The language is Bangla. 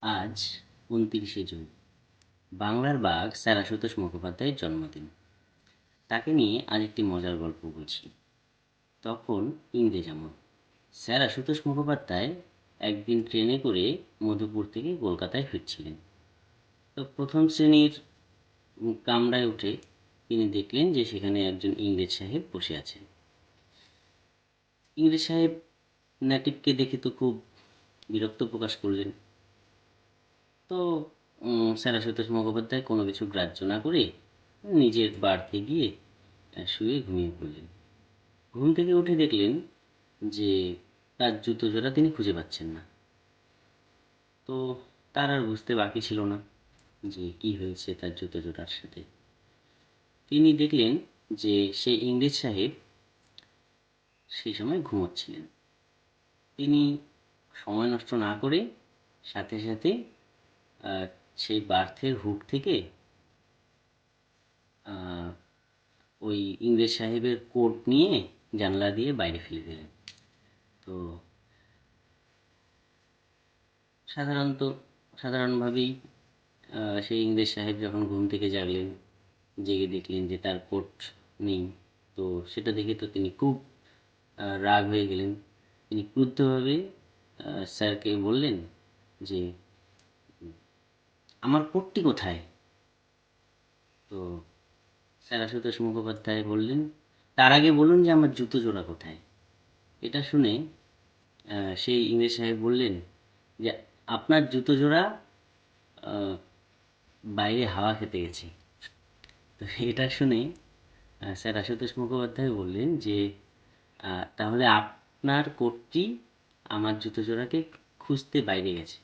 আজ ২৯শে জুন, বাংলার বাঘ স্যার আশুতোষ মুখোপাধ্যায়ের জন্মদিন। তাকে নিয়ে আজ একটি মজার গল্প বলছি। তখন ইংরেজ আমল। স্যার আশুতোষ মুখোপাধ্যায় একদিন ট্রেনে করে মধুপুর থেকে কলকাতায় ফিরছিলেন। তো প্রথম শ্রেণীর কামরায় উঠে তিনি দেখলেন যে সেখানে একজন ইংরেজ সাহেব বসে আছেন। ইংরেজ সাহেব নেটিভকে দেখে তো খুব বিরক্ত প্রকাশ করলেন। তো স্যার আশুতোষ মুখোপাধ্যায় কোনো কিছু গ্রাহ্য না করে নিজের বার্থে গিয়ে শুয়ে ঘুমিয়ে পড়লেন। ঘুম থেকে উঠে দেখলেন যে তার জুতো জোড়া তিনি খুঁজে পাচ্ছেন না। তো তার আর বুঝতে বাকি ছিল না যে কি হয়েছে তার জুতো জোড়ার সাথে। তিনি দেখলেন যে সেই ইংরেজ সাহেব সেই সময় ঘুমোচ্ছিলেন। তিনি সময় নষ্ট না করে সাথে সাথে আহ, সেই বার্থের হুক থেকে আহ, ওই ইংরেজ সাহেবের কোট নিয়ে জানলা দিয়ে বাইরে ফেলে দিলেন। তো সাধারণত সাধারণভাবেই সেই ইংরেজ সাহেব যখন ঘুম থেকে জাগলেন, জেগে দেখলেন যে তার কোট নেই। তো সেটা দেখে তো তিনি খুব রাগ হয়ে গেলেন। তিনি ক্রুদ্ধভাবে স্যারকে বললেন যে আমার কোটটি কোথায়? তো স্যার আশুতোষ মুখোপাধ্যায় বললেন, তার আগে বলুন যে আমার জুতো জোড়া কোথায়? এটা শুনে সেই ইংরেজ সাহেব বললেন যে আপনার জুতো জোড়া আহ, বাইরে হাওয়া খেতে গেছে। তো এটা শুনে স্যার আশুতোষ মুখোপাধ্যায় বললেন যে তাহলে আপনার কোটটি আমার জুতো জোড়াকে খুঁজতে বাইরে গেছে।